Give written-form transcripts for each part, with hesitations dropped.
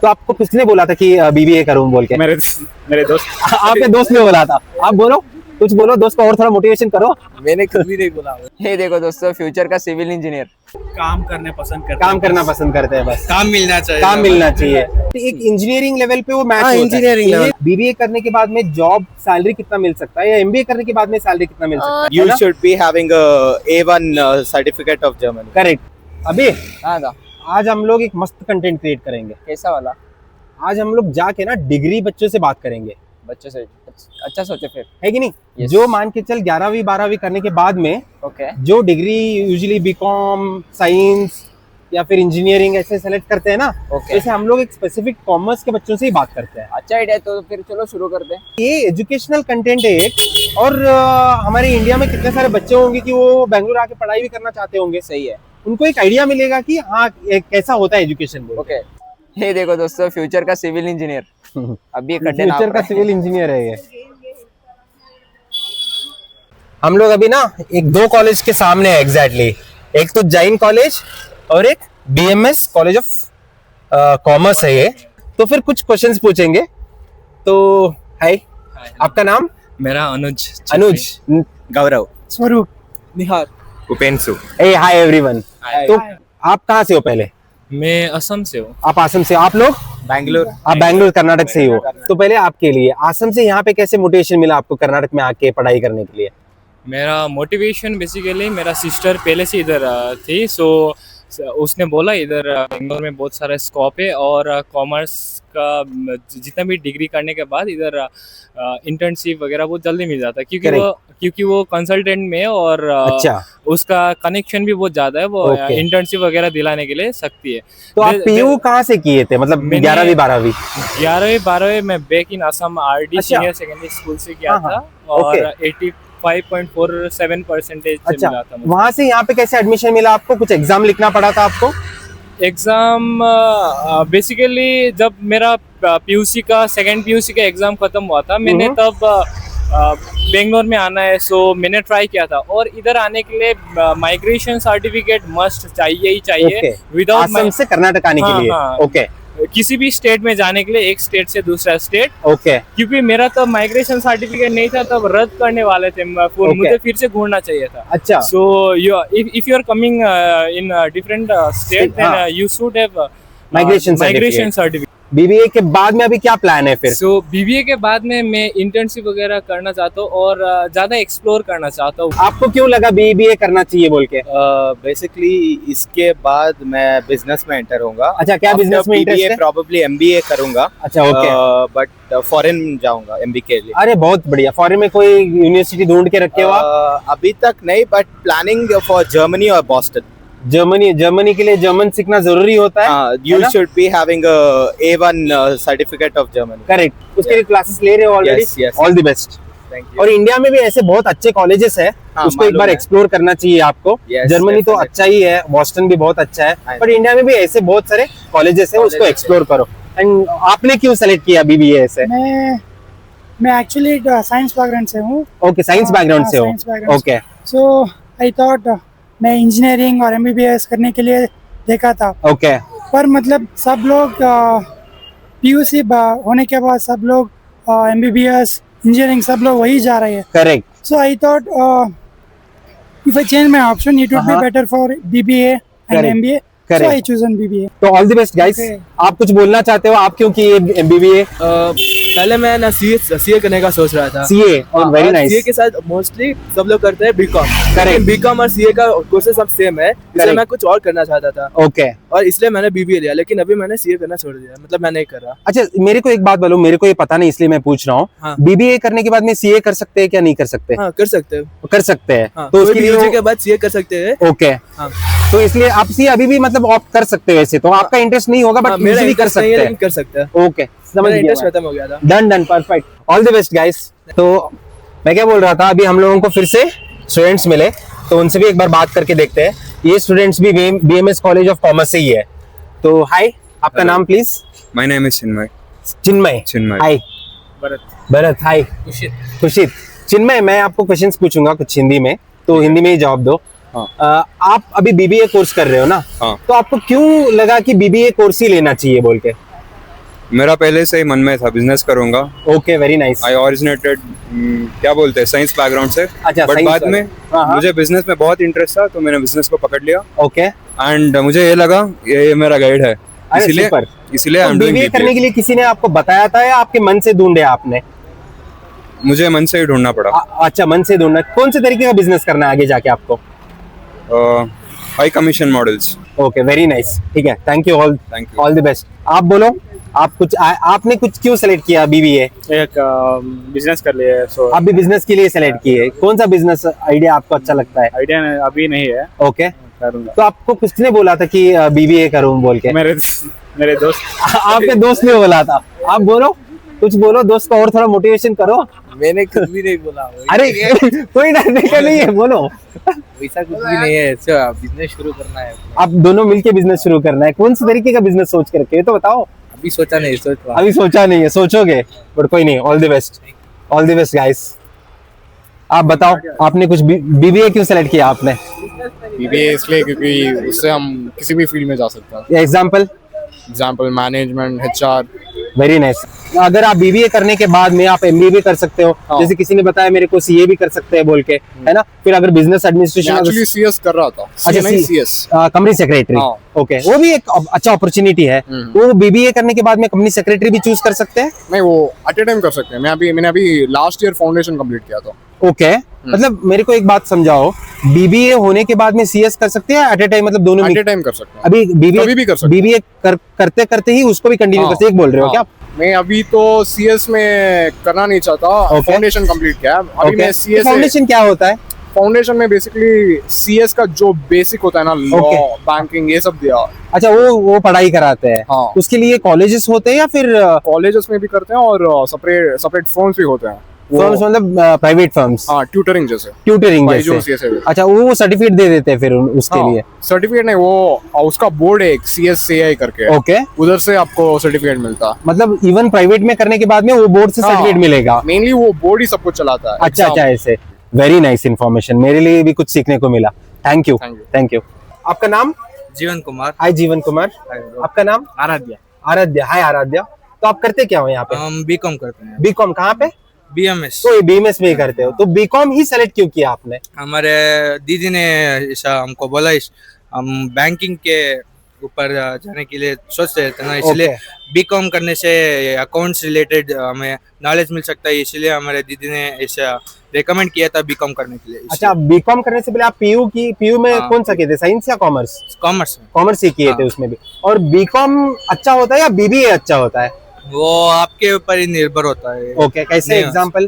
तो आपको किसने बोला था कि बीबीए करूं बोल के? मेरे दोस्त। आपके दोस्त ने बोला था। आप बोलो, कुछ बोलो, दोस्त को और थोड़ा मोटिवेशन करो। मैंने कभी नहीं बोला। ये देखो दोस्तों, फ्यूचर का सिविल इंजीनियर। काम करना पसंद करते हैं, बस काम मिलना चाहिए। काम मिलना चाहिए। तो एक इंजीनियरिंग लेवल पे वो मैच होता है। Engineering level. बीबीए करने के बाद में जॉब सैलरी कितना मिल सकता है, या एमबीए करने के बाद में सैलरी कितना मिल सकता है? You should be having a A1 certificate of Germany. Correct. अभी हाँ था। आज हम लोग एक मस्त कंटेंट क्रिएट करेंगे। कैसा वाला? आज हम लोग जाके ना डिग्री बच्चों से बात करेंगे, बच्चों से। अच्छा सोचे फिर। है कि नहीं? Yes. जो मान के चल 11वीं 12वीं करने के बाद में ओके। जो डिग्री यूजुअली बीकॉम, साइंस या फिर इंजीनियरिंग ऐसे सेलेक्ट करते हैं ना, Okay. जैसे हम लोग एक स्पेसिफिक कॉमर्स के बच्चों से ही बात करते हैं। अच्छा आइडिया, तो फिर चलो शुरू करते हैं। ये एजुकेशनल कंटेंट है एक, और हमारे इंडिया में कितने सारे बच्चे होंगे कि वो बेंगलुरु आके पढ़ाई भी करना चाहते होंगे। सही है। उनको एक आइडिया मिलेगा कि हाँ कैसा होता है एजुकेशन। ओके। ये देखो दोस्तों, फ्यूचर का सिविल इंजीनियर। अभी ये कंटेंट फ्यूचर का सिविल इंजीनियर है ये। हम लोग अभी ना एक दो कॉलेज के सामने है एग्जैक्टली। एक तो जैन कॉलेज और एक बीएमएस कॉलेज ऑफ कॉमर्स है ये। तो फिर कुछ क्वेश्चंस पूछेंगे। तो हाय, आपका नाम? मेरा अनुज। गौरव, स्वरूप, निहार, उपेंद्र। ए हाय एवरीवन। तो आप कहाँ से हो पहले? मैं असम से हूँ। आप असम से? आप लोग? बैंगलोर। आप बैंगलोर कर्नाटक से ही हो। तो पहले आपके लिए असम से यहाँ पे कैसे मोटिवेशन मिला आपको कर्नाटक में आके पढ़ाई करने के लिए? मेरा मोटिवेशन बेसिकली मेरा सिस्टर पहले से इधर थी, सो उसने बोला इधर बेंगलोर में बहुत सारा स्कोप है और कॉमर्स का जितना भी डिग्री करने के बाद इधर इंटर्नशिप वगैरह बहुत जल्दी मिल जाता है, क्योंकि वो कंसल्टेंट में और अच्छा। उसका कनेक्शन भी बहुत ज्यादा है, वो इंटर्नशिप वगैरह दिलाने के लिए सकती है। तो आप पीयू कहाँ से किए थे, मतलब 11वीं 12वीं? 11वीं 12वीं मैं back in Assam RD senior secondary school से किया था और 85.47% अच्छा, मिला था। वहाँ से यहाँ पे कैसे एडमिशन मिला आपको? कुछ एग्जाम लिखना पड़ा था आपको? एग्जाम बेसिकली जब मेरा पीयूसी का सेकंड पीयूसी का एग्जाम खत्म हुआ था, मैंने तब बेंगलोर में आना है, सो मैंने ट्राई किया था। और इधर आने के लिए माइग्रेशन सर्टिफिकेट मस्ट चाहिए ही चाहिए। विदाउट असम से कर्नाटक आने के लिए। ओके। किसी भी स्टेट में जाने के लिए, एक स्टेट से दूसरा स्टेट। ओके। क्योंकि मेरा तो माइग्रेशन सर्टिफिकेट नहीं था, तब रद्द करने वाले थे, मुझे फिर से घूरना चाहिए था। अच्छा। So if you are coming in different state, then you should have migration certificate. BBA के बाद में अभी क्या प्लान है फिर? सो बीबीए के बाद में मैं इंटर्नशिप वगैरह करना चाहता हूँ और ज्यादा एक्सप्लोर करना चाहता हूँ। आपको क्यों लगा बीबीए करना चाहिए बोल के? बेसिकली इसके बाद मैं बिजनेस में एंटर होऊंगा। अच्छा, क्या बिजनेस में इंटरेस्ट है? प्रॉब्ली एमबीए करूंगा। अच्छा, ओके। बट फॉरेन जाऊंगा एमबीए के लिए। अरे बहुत बढ़िया। फॉरेन में कोई यूनिवर्सिटी ढूंढ के रखे हो आप? अभी तक नहीं, बट प्लानिंग फॉर जर्मनी और बॉस्टन। जर्मनी के लिए जर्मन सीखना जरूरी होता है। You should be having a A1 certificate of Germany. Correct. उसके लिए क्लासेस ले रहे हो already? Yes. All the best. Thank you. और इंडिया में भी ऐसे बहुत अच्छे कॉलेजेस है, उसको एक बार एक्सप्लोर करना चाहिए आपको। जर्मनी तो अच्छा ही है, बॉस्टन भी बहुत अच्छा है, पर इंडिया में भी ऐसे बहुत सारे कॉलेजेस है, उसको एक्सप्लोर करो। एंड आपने क्यों सेलेक्ट किया बीबीए से? मैं एक्चुअली साइंस बैकग्राउंड से हूँ। ओके, साइंस बैकग्राउंड से हो। ओके। सो आई थॉट मैं इंजीनियरिंग और एमबीबीएस करने के लिए देखा था। ओके। पर मतलब सब लोग पीयूसी होने के बाद सब लोग एमबीबीएस इंजीनियरिंग सब लोग वही जा रहे हैं। Correct. So I thought if I change my option it would be better for BBA and MBA. So I choose on BBA. तो ऑल द बेस्ट गाइस। आप कुछ बोलना चाहते हो? आप क्यों किए एमबीबीए? पहले मैं ना सीए करने का सोच रहा था। सीए, और वेरी नाइस। सीए के साथ मोस्टली सब लोग करते हैं बीकॉम। करेक्ट। बीकॉम और सीए का कोर्सेज सब सेम है, इसलिए मैं कुछ और करना चाहता था। ओके। और इसलिए मैंने बीबीए लिया, लेकिन अभी मैंने सीए करना छोड़ दिया, मतलब मैं नहीं कर रहा। अच्छा, मेरे को एक बात बोलो, मेरे को ये पता नहीं इसलिए मैं पूछ रहा हूँ। बीबीए करने के बाद में सीए कर सकते हैं क्या नहीं कर सकते? हाँ, कर सकते हैं। कर सकते हैं। तो उसके लिए के बाद सीए कर सकते हैं। ओके। तो इसलिए आप सीए अभी भी मतलब ऑप्ट कर सकते हो वैसे तो? आपका इंटरेस्ट नहीं होगा, बट मेरा इजीली कर सकते हैं। कर सकते हैं। ओके, समझ गया। इंटरेस्ट खत्म हो गया था। Done, perfect. All the best guys. तो मैं क्या बोल रहा था, अभी हम लोगों को फिर से स्टूडेंट्स मिले, तो उनसे भी एक बार बात करके देखते हैं। ये स्टूडेंट्स भी बीएमएस कॉलेज ऑफ कॉमर्स से ही है। तो हाय, आपका नाम प्लीज? माय नेम इज चिन्मय। चिन्मय। हाय। भरत। हाय। खुशित। चिन्मय, मैं आपको क्वेश्चंस पूछूंगा कुछ हिंदी में, तो हिंदी में ही जवाब दो। आप अभी बीबीए कोर्स कर रहे हो ना? तो आपको क्यों लगा कि बीबीए कोर्स ही लेना चाहिए बोल के? मेरा पहले से ही मन में था बिजनेस करूंगा। Okay, very nice. I originated क्या बोलते हैं साइंस बैकग्राउंड से। अच्छा, बट science बाद वाले। में हाँ, हाँ। मुझे बिजनेस में बहुत इंटरेस्ट था तो मैंने बिजनेस को पकड़ लिया ओके, एंड मुझे ये लगा ये मेरा गाइड है, अरे इसीलिए super। इसीलिए तो आई एम डूइंग बीबीए करने के लिए किसी ने आपको बताया था या आपके मन से ढूंढे आपने? मुझे मन से ही ढूंढना पड़ा। अच्छा, मन से ढूंढना। कौन से तरीके का बिजनेस करना है आगे जाके आपको? High commission models. Okay, very nice. ठीक है, thank you, all Thank you. All the best. आप बोलो, आप कुछ आपने कुछ क्यों सेलेक्ट किया बीबीए? एक बिजनेस कर लिया है, सो आप भी बिजनेस के लिए सेलेक्ट किए? कौन सा बिजनेस आइडिया आपको अच्छा लगता है? आइडिया अभी नहीं है, ओके, करूंगा। तो आपको किसने बोला था कि बीबीए करूं बोल के? मेरे दोस्त। आपके दोस्त ने बोला था? आप बोलो, कुछ बोलो, दोस्त को और थोड़ा मोटिवेशन करो। मैंने कुछ भी नहीं बोला, अरे कोई डरने का नहीं है, बोलो। वैसा कुछ भी नहीं है, बिजनेस शुरू करना है। आप दोनों मिलके बिजनेस शुरू करना है। कौन से तरीके का बिजनेस सोच के रखे हैं तो बताओ। अभी सोचा नहीं, सोच रहा। अभी सोचा नहीं है, सोचोगे, बट कोई नहीं। All the best, all the best guys. आप बताओ, आपने कुछ बीबीए क्यों सेलेक्ट किया आपने? बीबीए इसलिए क्योंकि उससे हम किसी भी फील्ड में जा सकते हैं। Example? Example management, HR. Very nice. अगर आप बीबीए करने के बाद में आप एमबीए भी कर सकते हो, हाँ। जैसे किसी ने बताया मेरे को सीए भी कर सकते हैं बोल के, है ना? फिर अगर बिजनेस एडमिनिस्ट्रेशन, एक्चुअली सीएस कर रहा था। अच्छा, नहीं सीएस। Company secretary. हाँ। ओके, वो भी एक अच्छा अपॉर्चुनिटी है। वो बीबीए करने के बाद में कंपनी सेक्रेटरी भी चूज कर सकते हैं? नहीं, वो एट ए टाइम कर सकते हैं। मैंने अभी लास्ट ईयर फाउंडेशन कंप्लीट किया था। ओके, मतलब मेरे को एक बात समझाओ, बीबीए होने के बाद में सीएस कर सकते हैं एट ए टाइम, मतलब दोनों एट में? ए टाइम कर सकते हैं। अभी कभी भी कर सकते हैं। बीबीए करते करते ही उसको भी कंटिन्यू हाँ। करते, एक बोल रहे हो हाँ। क्या आप? मैं अभी तो सीएस में करना नहीं चाहता। Okay. फाउंडेशन कंप्लीट किया है। अभी मैं सीएस फाउंडेशन क्या होता है? फाउंडेशन में बेसिकली सीएस का जो बेसिक होता है ना, लॉ, Okay. बैंकिंग, ये सब दिया। अच्छा, वो पढ़ाई कराते हैं। हाँ। उसके लिए कॉलेजेस होते हैं या फिर कॉलेजेस में भी करते हैं और सेपरेट फर्म्स भी होते हैं। फर्म्स, मतलब प्राइवेट फर्म्स? हाँ, ट्यूटरिंग जैसे। ट्यूटरिंग बायजूस जैसे? ये सब। अच्छा, वो सर्टिफिकेट दे देते हैं फिर उसके लिए? सर्टिफिकेट नहीं, वो उसका बोर्ड है एक CSCI करके। ओके, उधर से आपको सर्टिफिकेट मिलता। मतलब इवन प्राइवेट में करने के बाद में वो बोर्ड से हाँ। सर्टिफिकेट मिलेगा? मेनली वो बोर्ड ही सब कुछ चलाता है। अच्छा अच्छा, ऐसे। वेरी नाइस इन्फॉर्मेशन, मेरे लिए भी कुछ सीखने को मिला। Thank you, Thank you. Thank you. आपका नाम? जीवन कुमार। हाय जीवन कुमार। आपका नाम? आराध्या। आराध्या। हाय आराध्या। तो आप करते क्या हो यहाँ पे? हम बीकॉम करते हैं। बीकॉम कहाँ पे? बीएमएस। तो बीएमएस में ही करते हो, तो बीकॉम ही सेलेक्ट क्यों किया आपने? हमारे दीदी ने ऐसा हमको बोला, हम बैंकिंग के ऊपर जाने के लिए सोच रहे थे ना, इसलिए बीकॉम करने से अकाउंट्स रिलेटेड हमें नॉलेज मिल सकता है, इसलिए हमारे दीदी ने ऐसा रेकमेंड किया था बीकॉम करने के लिए। अच्छा, बीकॉम करने से पहले आप पीयू में हाँ, कौन सा किए थे, साइंस या कॉमर्स? कॉमर्स में। कॉमर्स ही किए थे उसमें भी। और बीकॉम अच्छा होता है या बीबीए अच्छा होता है? वो आपके ऊपर ही निर्भर होता है। ओके, कैसे? नहीं, एग्जांपल,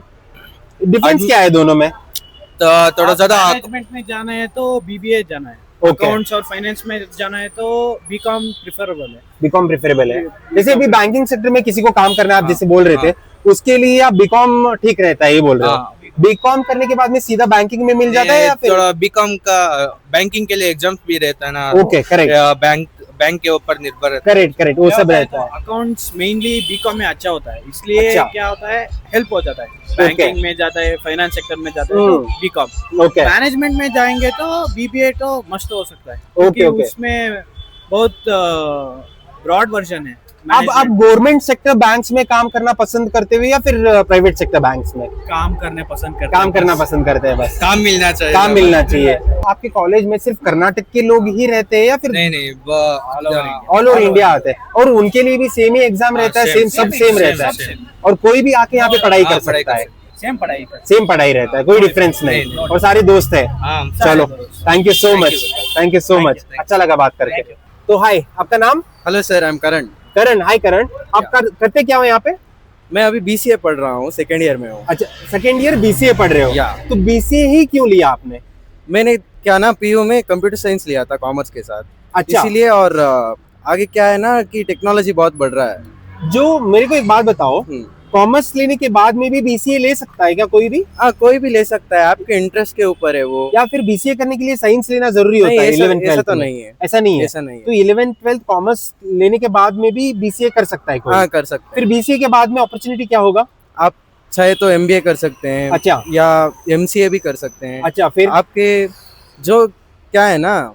डिफरेंस क्या है दोनों में? तो थोड़ा ज्यादा मैनेजमेंट में जाना है तो बीबीए जाना है, Okay. अकाउंट्स और फाइनेंस में जाना है तो बीकॉम प्रिफरेबल है। बीकॉम प्रेफरेबल है। जैसे अभी बैंकिंग सेक्टर में किसी को काम करना है, आप जैसे बोल रहे थे, उसके लिए आप बीकॉम ठीक रहता है ये बोल रहे हो? हाँ। बीकॉम करने के बाद में सीधा बैंकिंग में मिल जाता है या फिर? थोड़ा बीकॉम का बैंकिंग के लिए एग्जाम भी रहता है ना। ओके, करेक्ट बैंक के ऊपर निर्भर रहता है। करेक्ट करेक्ट, वो सब रहता है। अकाउंट्स मेनली बीकॉम में अच्छा होता है, इसलिए अच्छा। क्या होता है, हेल्प हो जाता है। बैंकिंग में जाता है, फाइनेंस सेक्टर में जाता है तो बीकॉम। ओके, मैनेजमेंट में जाएंगे तो बीबीए तो मस्त हो सकता है, ओके, क्योंकि ओके। उसमें बहुत ब्रॉड वर्जन है। अब आप गवर्नमेंट सेक्टर बैंक्स में काम करना पसंद करते हो या फिर प्राइवेट सेक्टर बैंक्स में काम करने पसंद करते काम करना पसंद करते हैं? बस काम मिलना चाहिए। काम मिलना चाहिए। आपके कॉलेज में सिर्फ कर्नाटक के लोग ही रहते हैं या फिर नहीं, ऑल ओवर इंडिया आते हैं? और उनके लिए भी सेम ही एग्जाम रहता है? सेम, सब सेम रहता है? और कोई भी आके यहाँ पे पढ़ाई कर सकता है? सेम पढ़ाई कर। सेम पढ़ाई रहता है, कोई डिफरेंस नहीं, और सारे दोस्त है? चलो, thank you so much, thank you so much, अच्छा लगा बात करके। तो हाय, आपका नाम? हेलो सर, आई एम करण। करण। हाय करण, आप करते क्या हो यहाँ पे? मैं अभी बीसीए पढ़ रहा हूँ, सेकेंड ईयर में हूँ। अच्छा, सेकेंड ईयर बीसीए पढ़ रहे हो? या। तो बीसीए ही क्यों लिया आपने? मैंने क्या ना पीयू में कंप्यूटर साइंस लिया था कॉमर्स के साथ। अच्छा, इसीलिए, और आगे क्या है ना कि टेक्नोलॉजी बहुत बढ़ रहा है। जो मेरे को एक बात बताओ, कॉमर्स लेने के बाद में भी बीसीए ले सकता है क्या कोई भी? हाँ, कोई भी ले सकता है, आपके इंटरेस्ट के ऊपर है वो। या फिर बीसीए करने के लिए साइंस लेना जरूरी होता है? 11th ऐसा 12th तो में? नहीं है। ऐसा नहीं है? ऐसा नहीं है। तो 11th 12th कॉमर्स लेने के बाद में भी बीसीए कर सकता है कोई? हाँ, कर सकते फिर हैं। बीसीए के बाद में अपॉर्चुनिटी क्या होगा? आप चाहे तो एमबीए कर सकते हैं। अच्छा, या एमसीए भी कर सकते हैं। अच्छा, फिर आपके जो क्या है ना,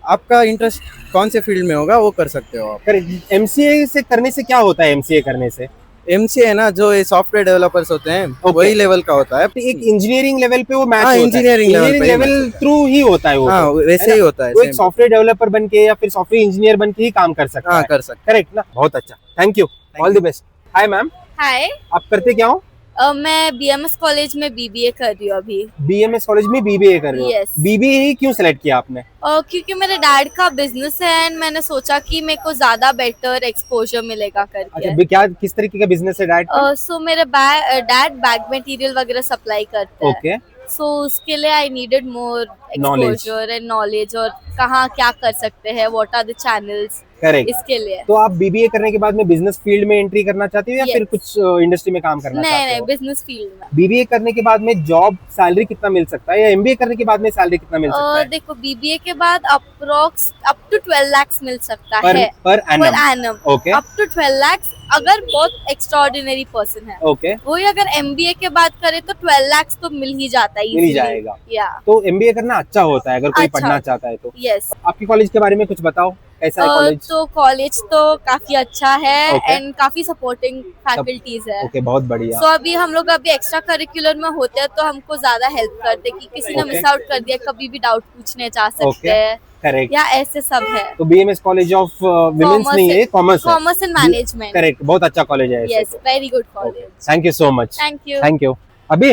आपका इंटरेस्ट कौन से फील्ड में होगा वो कर सकते हो आप। एमसीए से करने से क्या होता है? एमसीए करने से एमसीए है ना, जो ये सॉफ्टवेयर डेवलपर्स होते हैं Okay. वही लेवल का होता है। एक इंजीनियरिंग लेवल पे वो मैच हाँ, engineering level पे ही लेवल match थ्रू ही होता है वो हाँ, तो, वैसे है ही ना? होता है वो एक same। सॉफ्टवेयर डेवलपर बन के या फिर सॉफ्टवेयर इंजीनियर बन के ही काम कर सकता हाँ, है। कर सकते करेक्ट ना? बहुत अच्छा, thank you, all the best. Hi ma'am, hi, आप करते क्या हो? मैं बीएमएस कॉलेज में बीबीए कर रही हूँ अभी। बीएमएस कॉलेज में बीबीए कर रहे हो? Yes. बीबीए ही क्यों सिलेक्ट किया आपने? क्योंकि मेरे डैड का बिजनेस है एंड मैंने सोचा कि मेरे को ज्यादा बेटर एक्सपोजर मिलेगा करके। अच्छा, क्या किस तरीके का बिजनेस है डैड का? सो मेरे डैड बैग मटेरियल वगैरह सप्लाई करते हैं। ओके, सो उसके लिए I needed more Knowledge. Exposure and knowledge और कहाँ क्या कर सकते हैं, what are the channels, correct. इसके लिए। तो आप बीबीए करने के बाद में बिजनेस फील्ड में एंट्री करना चाहती हो या Yes. फिर कुछ इंडस्ट्री में काम करना नहीं चाहते नहीं, हो? बिजनेस फील्ड में। बीबीए करने के बाद में जॉब सैलरी कितना मिल सकता है या एमबीए करने के बाद में सैलरी कितना मिल सकता है? देखो, बीबीए के बाद अप्रोक्स अप टू 12 लाख मिल सकता पर है पर per annum. Annum. Okay up to 12 lakh अगर बहुत एक्स्ट्राऑर्डिनरी पर्सन है। ओके, वही अगर एमबीए के बाद करे तो 12 लाख तो मिल ही जाता है, मिल ही easily। जाएगा। या तो एमबीए करना अच्छा होता है अगर कोई अच्छा। पढ़ना चाहता है तो। यस। आपकी कॉलेज के बारे में कुछ बताओ, कैसा है कॉलेज? तो कॉलेज तो काफी अच्छा है Okay. एंड काफी सपोर्टिंग फैकल्टीज है। ओके, बहुत बढ़िया। सो अभी हम लोग अभी एक्स्ट्रा करिकुलर में होते हैं तो हमको ज्यादा हेल्प करते हैं कि किसी ने Okay. मिस आउट कर दिया, कभी भी डाउट पूछने जा सकते Okay. हैं करेक्ट। या ऐसे सब है। तो बीएमएस कॉलेज ऑफ विमेंस नहीं है, कॉमर्स है। Commerce and management. करेक्ट, बहुत अच्छा कॉलेज है। Yes, very good college. Thank you so much. Thank you. Thank you. अभी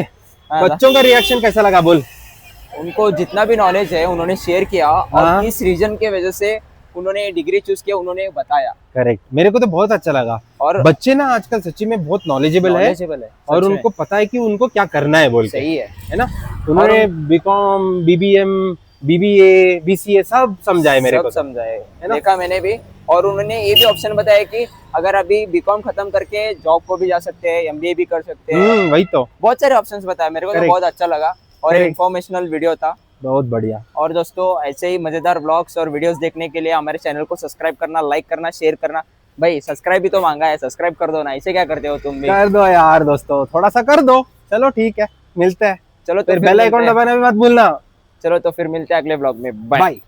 बच्चों का रिएक्शन कैसा लगा, बोल? उनको जितना भी नॉलेज है उन्होंने शेयर किया हाँ। और किस रीजन के वजह से उन्होंने डिग्री चूज किया उन्होंने बताया। करेक्ट, मेरे को तो बहुत अच्छा लगा। और बच्चे ना आजकल सच्ची में बहुत नॉलेजेबल है knowledgeable है और सच में। उनको पता है कि उनको क्या करना है बोल के, सही है ना? उन्होंने बीकॉम, बीबीएम, बीबीए, बीसीए सब समझाए मेरे सब को। समझाए, ना? देखा मैंने भी। और उन्होंने ये भी ऑप्शन बताया कि अगर अभी बीकॉम खत्म करके जॉब को भी जा सकते हैं, एमबीए भी कर सकते हैं। वही तो, बहुत सारे ऑप्शंस बताए, मेरे को तो Correct. बहुत अच्छा लगा और Correct. इन्फॉर्मेशनल वीडियो था। बहुत बढ़िया। और दोस्तों ऐसे ही मजेदार व्लॉग्स और वीडियोस देखने के लिए हमारे चैनल को सब्सक्राइब करना, लाइक करना, शेयर करना। भाई सब्सक्राइब भी तो मांगा है, सब्सक्राइब कर दो ना, ऐसे क्या करते हो तुम भी? कर दो यार दोस्तों, थोड़ा सा कर दो। चलो ठीक है, मिलते हैं। चलो तो फिर फिर बेल मिलते आइकॉन हैं। दबाना भी मत भूलना। चलो तो फिर मिलते हैं अगले व्लॉग में। बाय। बाय।